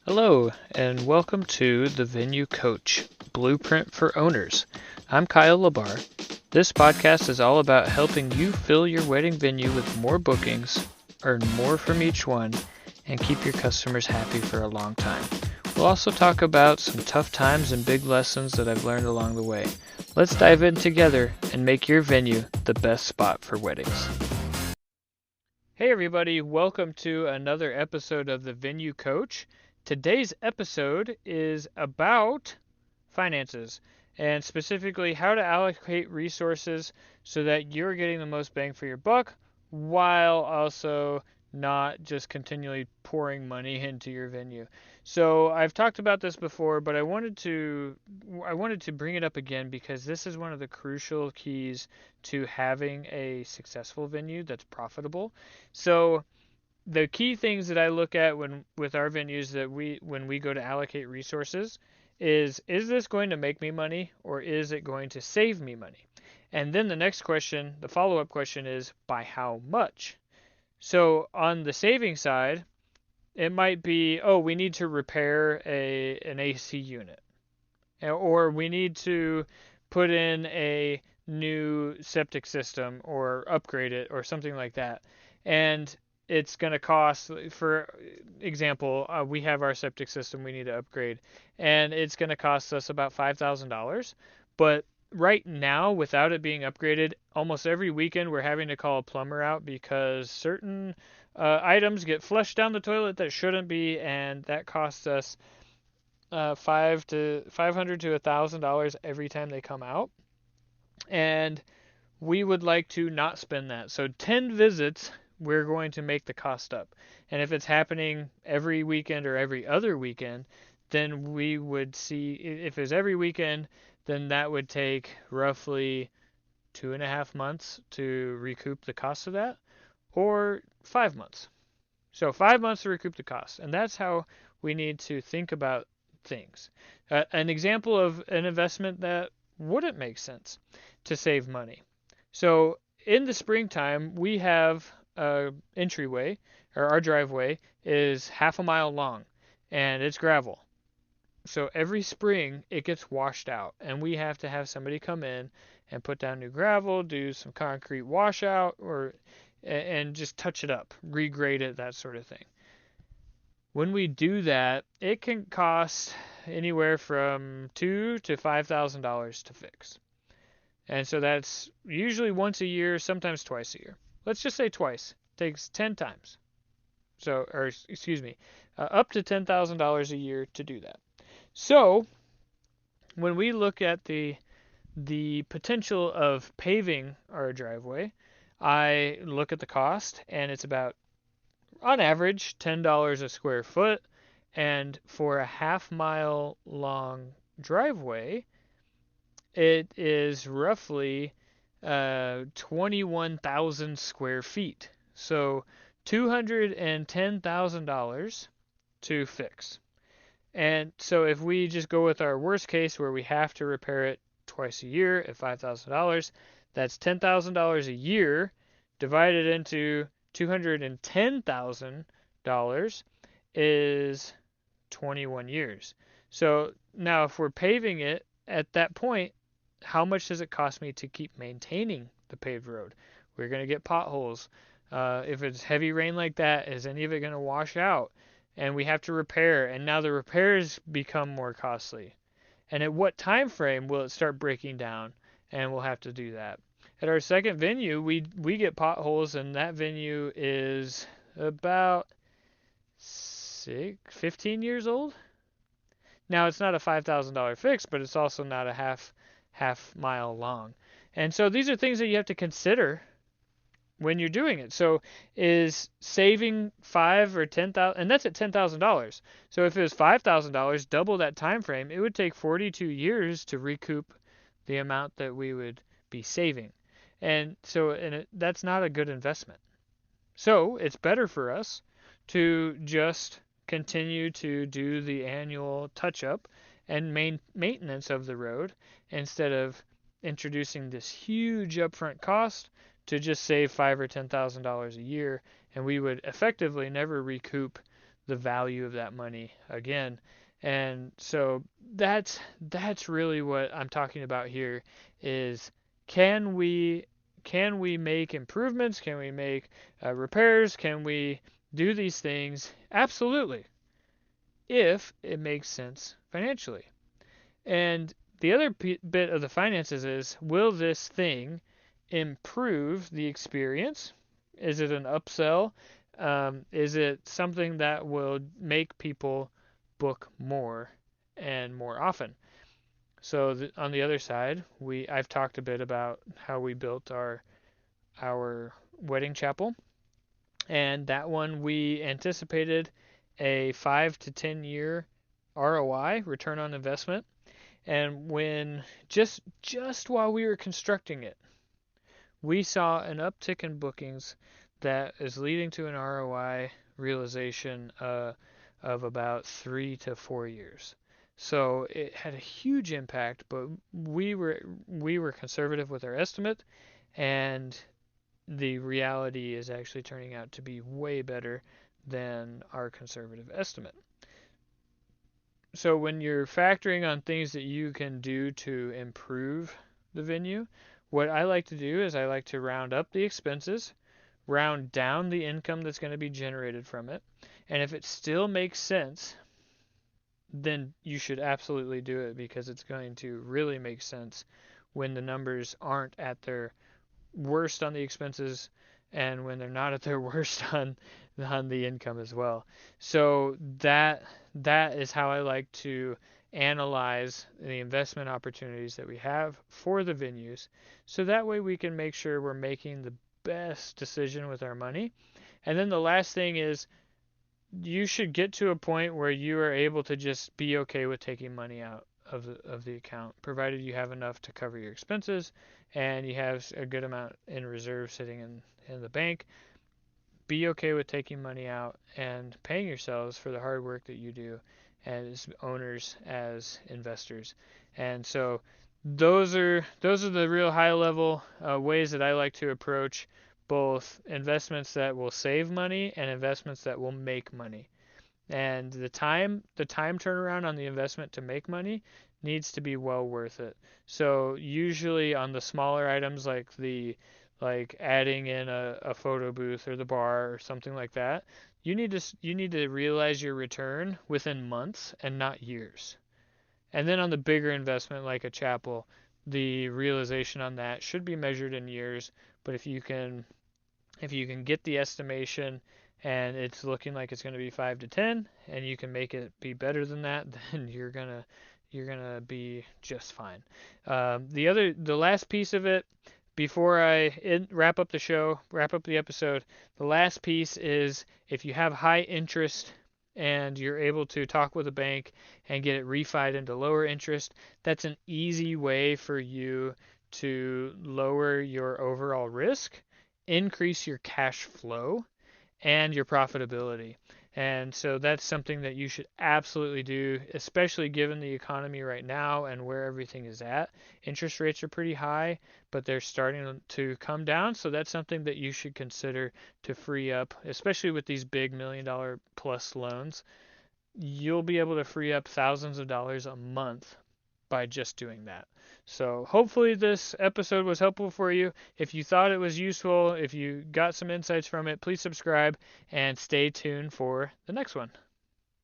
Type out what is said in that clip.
Hello, and welcome to the Venue Coach Blueprint for Owners. I'm Kyle Labar. This podcast is all about helping you fill your wedding venue with more bookings, earn more from each one, and keep your customers happy for a long time. We'll also talk about some tough times and big lessons that I've learned along the way. Let's dive in together and make your venue the best spot for weddings. Hey everybody, welcome to another episode of the Venue Coach. Today's episode is about finances and specifically how to allocate resources so that you're getting the most bang for your buck while also not just continually pouring money into your venue. So I've talked about this before, but I wanted to bring it up again because this is one of the crucial keys to having a successful venue that's profitable. So the key things that I look at with our venues when we go to allocate resources is this going to make me money or is it going to save me money? And then the next question, the follow-up question is by how much? So on the saving side, it might be, oh, we need to repair an AC unit, or we need to put in a new septic system or upgrade it or something like that. And it's going to cost, for example, we have our septic system we need to upgrade, and it's going to cost us about $5,000. But right now, without it being upgraded, almost every weekend we're having to call a plumber out because certain items get flushed down the toilet that shouldn't be, and that costs us $500 to $1,000 every time they come out. And we would like to not spend that. So 10 visits, we're going to make the cost up. And if it's happening every weekend or every other weekend, then we would see, if it's every weekend, then that would take roughly 2.5 months to recoup the cost of that, or 5 months. So 5 months to recoup the cost. And that's how we need to think about things. An example of an investment that wouldn't make sense to save money. So in the springtime, we have a entryway, or our driveway is half a mile long, and it's gravel. So every spring it gets washed out, and we have to have somebody come in and put down new gravel, do some concrete washout, and just touch it up, regrade it, that sort of thing. When we do that, it can cost anywhere from $2,000 to $5,000 to fix. And so that's usually once a year, sometimes twice a year. Let's just say twice. It takes 10 times. So, or excuse me, up to $10,000 a year to do that. So, when we look at the potential of paving our driveway, I look at the cost, and it's about, on average, $10 a square foot. And for a half-mile long driveway, it is roughly 21,000 square feet. So $210,000 to fix. And so if we just go with our worst case where we have to repair it twice a year at $5,000, that's $10,000 a year divided into $210,000 is 21 years. So now if we're paving it at that point, how much does it cost me to keep maintaining the paved road? We're going to get potholes. If it's heavy rain like that, is any of it going to wash out? And we have to repair, and now the repairs become more costly. And at what time frame will it start breaking down? And we'll have to do that. At our second venue, we get potholes, and that venue is about 15 years old. Now it's not a $5,000 fix, but it's also not a half mile long. And so these are things that you have to consider when you're doing it. So is saving five or 10,000, and that's at $10,000. So if it was $5,000, double that time frame, it would take 42 years to recoup the amount that we would be saving. And so that's not a good investment. So it's better for us to just continue to do the annual touch-up and maintenance of the road instead of introducing this huge upfront cost to just save $5,000 or $10,000 a year, and we would effectively never recoup the value of that money again. And so that's really what I'm talking about here is can we can we make improvements? Can we make repairs? Can we do these things? Absolutely, if it makes sense financially. And the other bit of the finances is will this thing improve the experience? Is it an upsell? Is it something that will make people book more and more often? So on the other side, I've talked a bit about how we built our wedding chapel, and that one we anticipated a 5 to 10 year ROI, return on investment, and when just while we were constructing it, we saw an uptick in bookings that is leading to an ROI realization of about 3 to 4 years. So it had a huge impact, but we were conservative with our estimate, and the reality is actually turning out to be way better than our conservative estimate. So when you're factoring on things that you can do to improve the venue, what I like to do is I like to round up the expenses, round down the income that's going to be generated from it, and if it still makes sense, then you should absolutely do it because it's going to really make sense when the numbers aren't at their worst on the expenses and when they're not at their worst on the income as well. So that is how I like to analyze the investment opportunities that we have for the venues. So that way we can make sure we're making the best decision with our money. And then the last thing is you should get to a point where you are able to just be okay with taking money out of the account, provided you have enough to cover your expenses and you have a good amount in reserve sitting in the bank. Be okay with taking money out and paying yourselves for the hard work that you do as owners, as investors. And so those are the real high level ways that I like to approach both investments that will save money and investments that will make money. And the time turnaround on the investment to make money needs to be well worth it. So usually on the smaller items like adding in a photo booth or the bar or something like that, you need to realize your return within months and not years. And then on the bigger investment like a chapel, the realization on that should be measured in years, but if you can get the estimation and it's looking like it's going to be 5 to 10 and you can make it be better than that, then you're gonna be just fine. The last piece of it before I wrap up the episode, the last piece is if you have high interest and you're able to talk with a bank and get it refied into lower interest, that's an easy way for you to lower your overall risk, increase your cash flow, and your profitability. And so that's something that you should absolutely do, especially given the economy right now and where everything is at. Interest rates are pretty high, but they're starting to come down. So that's something that you should consider to free up, especially with these big $1 million plus loans. You'll be able to free up thousands of dollars a month by just doing that. So hopefully this episode was helpful for you. If you thought it was useful, if you got some insights from it, please subscribe and stay tuned for the next one.